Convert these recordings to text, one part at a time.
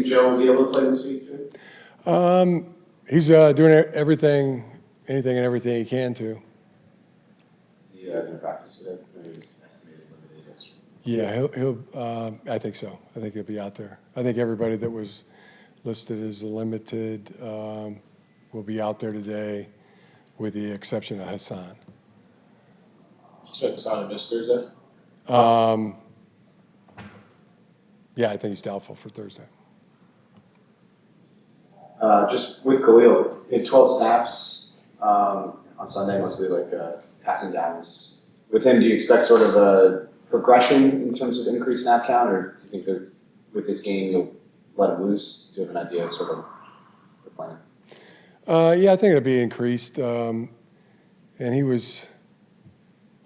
think Joe will be able to play this week, Jay? He's doing anything and everything he can to. Is he going to practice today? Maybe he's estimated limited yesterday. Yeah, he'll. I think so. I think he'll be out there. I think everybody that was listed as limited will be out there today, with the exception of Hassan. You expect Hassan to miss Thursday? Yeah, I think he's doubtful for Thursday. Just with Khalil, he had 12 snaps on Sunday, mostly passing downs. With him, do you expect sort of a progression in terms of increased snap count, or do you think that with this game you'll let him loose? Do you have an idea of sort of the plan? Yeah, I think it'll be increased. And he was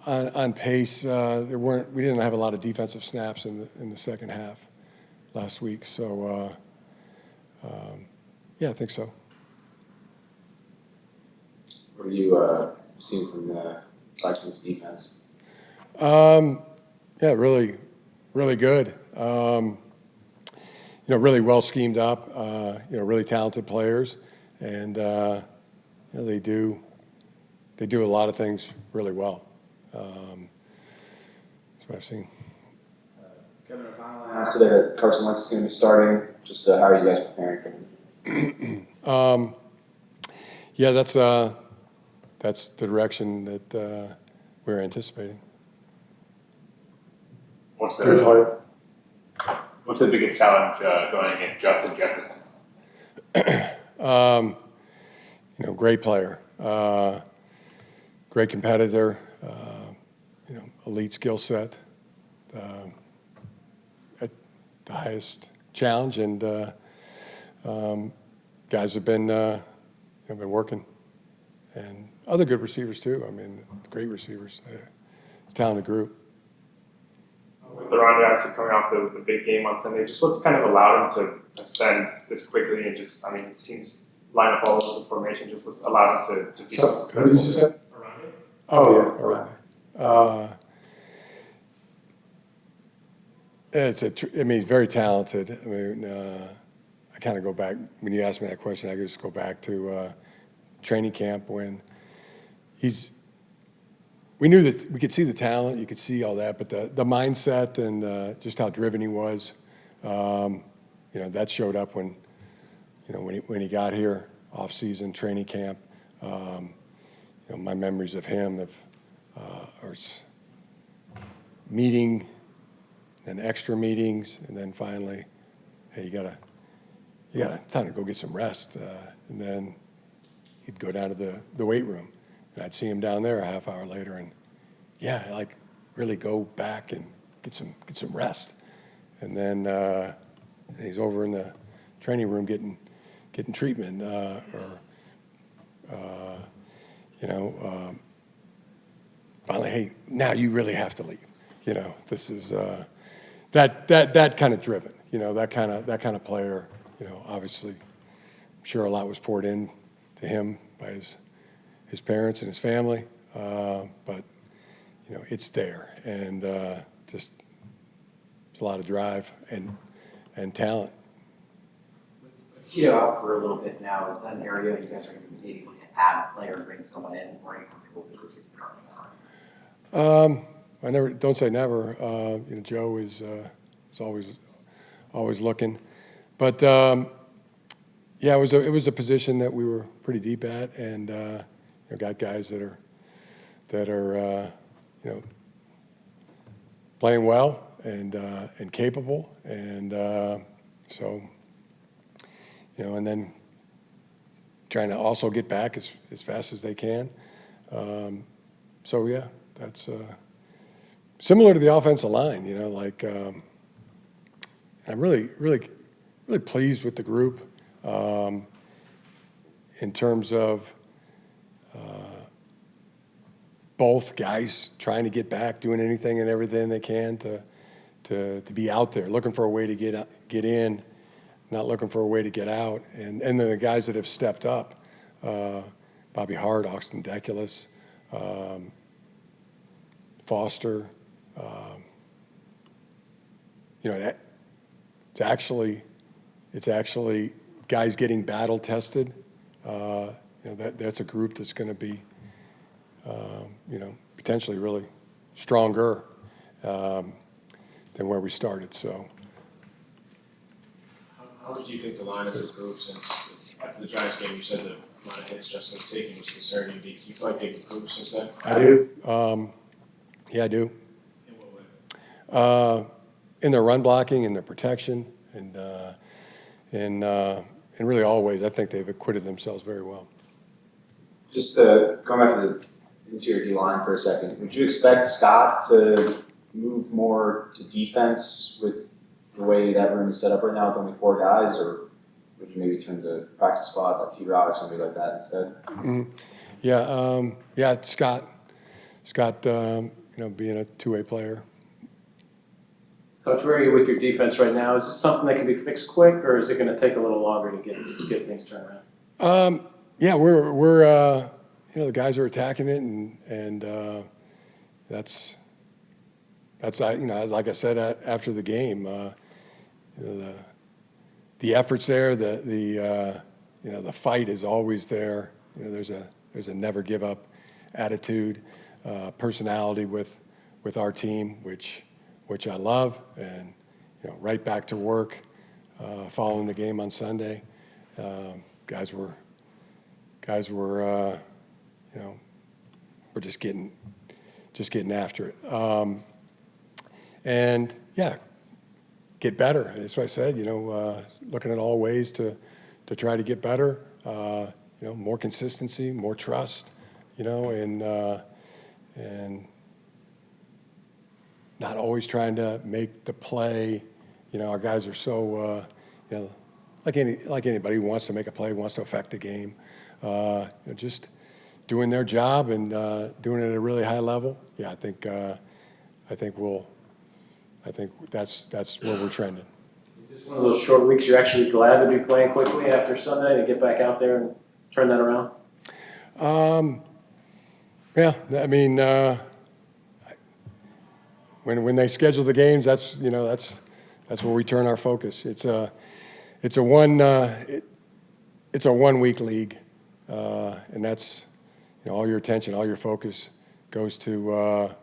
on pace. We didn't have a lot of defensive snaps in the second half last week. So, yeah, I think so. What have you seen from the Vikings defense? Yeah, really, really good. Really well schemed up. Really talented players, and they do a lot of things really well. That's what I've seen. Kevin O'Connell announced today that Carson Wentz is going to be starting. Just how are you guys preparing for him? Yeah, that's the direction that we're anticipating. What's the biggest challenge going against Justin Jefferson? Great player, great competitor, elite skill set, at the highest challenge, and guys have been working, and other good receivers too. I mean, great receivers, talented group. With Oronde Gadsden coming off the big game on Sunday, just what's kind of allowed him to ascend this quickly and just, it seems line up all over the formation, just what's allowed him to be so successful. What did you say? Oronde? Oh, yeah, Oronde. Very talented. I kind of go back, when you ask me that question, I could just go back to training camp when we knew that we could see the talent, you could see all that, but the mindset and just how driven he was, that showed up when he got here, off-season training camp. My memories of him are meeting, then extra meetings, and then finally, hey, you gotta time to go get some rest, and then he'd go down to the weight room. And I'd see him down there a half hour later, and really go back and get some rest. And then he's over in the training room getting treatment, finally, hey, now you really have to leave. This is that kind of driven. That kind of player. Obviously, I'm sure a lot was poured in to him by his parents and his family, but it's there, and just a lot of drive and talent. Tito out for a little bit now. Is that an area you guys are going to maybe look to add a player, bring someone in, or are you comfortable with the group you've currently got? Don't say never. Joe is always looking, but yeah, it was a position that we were pretty deep at, and got guys that are playing well and capable, and so and then trying to also get back as fast as they can. So yeah, that's similar to the offensive line. I'm really pleased with the group in terms of both guys trying to get back, doing anything and everything they can to be out there, looking for a way to get in, not looking for a way to get out. And then the guys that have stepped up, Bobby Hart, Austin Deculus, Foster, It's actually guys getting battle tested. That's a group that's going to be, potentially really stronger than where we started. So, how much do you think the line has improved since after the Giants game? You said the amount of hits Justin was taking was concerning. Do you feel like they've improved since then? I do. Yeah, I do. In what way? In their run blocking, in their protection, and in really all ways, I think they've acquitted themselves very well. Just going back to the interior D line for a second, would you expect Scott to move more to defense with the way that room is set up right now with only 4 guys, or would you maybe turn to practice squad like T-Rod or somebody like that instead? Yeah, Scott, being a two-way player. Coach, where are you with your defense right now? Is this something that can be fixed quick, or is it going to take a little longer to get things turned around? Yeah, we're the guys are attacking it, and that's like I said after the game, the effort's there, the fight is always there. There's a never give up attitude, personality with our team, which I love, and right back to work following the game on Sunday. Guys were we're just getting after it, and yeah, get better. That's what I said. Looking at all ways to try to get better. More consistency, more trust. And not always trying to make the play. Our guys are so like anybody who wants to make a play, wants to affect the game. Just doing their job and doing it at a really high level. Yeah, I think that's where we're trending. Is this one of those short weeks you're actually glad to be playing quickly after Sunday to get back out there and turn that around? Yeah, I mean, when they schedule the games, that's where we turn our focus. It's a 1 week league, and that's all your attention, all your focus goes to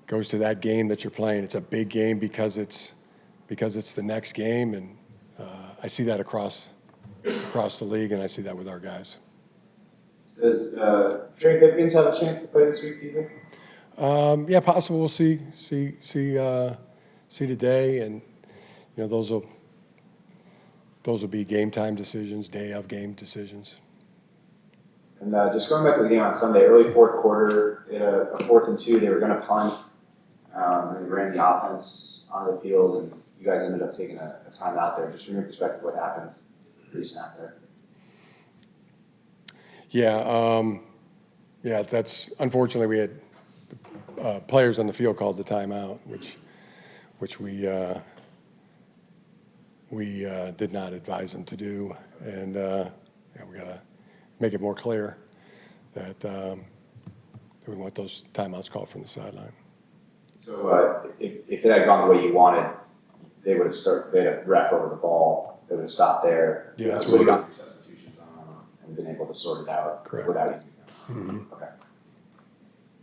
that game that you're playing. It's a big game because it's the next game, and I see that across the league, and I see that with our guys. Does Trey Pipkins have a chance to play this week, do you think? Yeah, possible. We'll see today, and those will be game time decisions, day of game decisions. And just going back to the game on Sunday, early fourth quarter, a 4th and 2, they were going to punt, and they ran the offense on the field, and you guys ended up taking a timeout there. Just from your perspective, what happened pre-snap there? Yeah, that's unfortunately we had players on the field called the timeout, which we did not advise them to do, and we gotta make it more clear that we want those timeouts called from the sideline. So if it had gone the way you wanted, they would have they had a ref over the ball. They would have stopped there. Yeah, that's what what got your substitutions on and been able to sort it out. Correct. Without using them. Mm-hmm. Okay.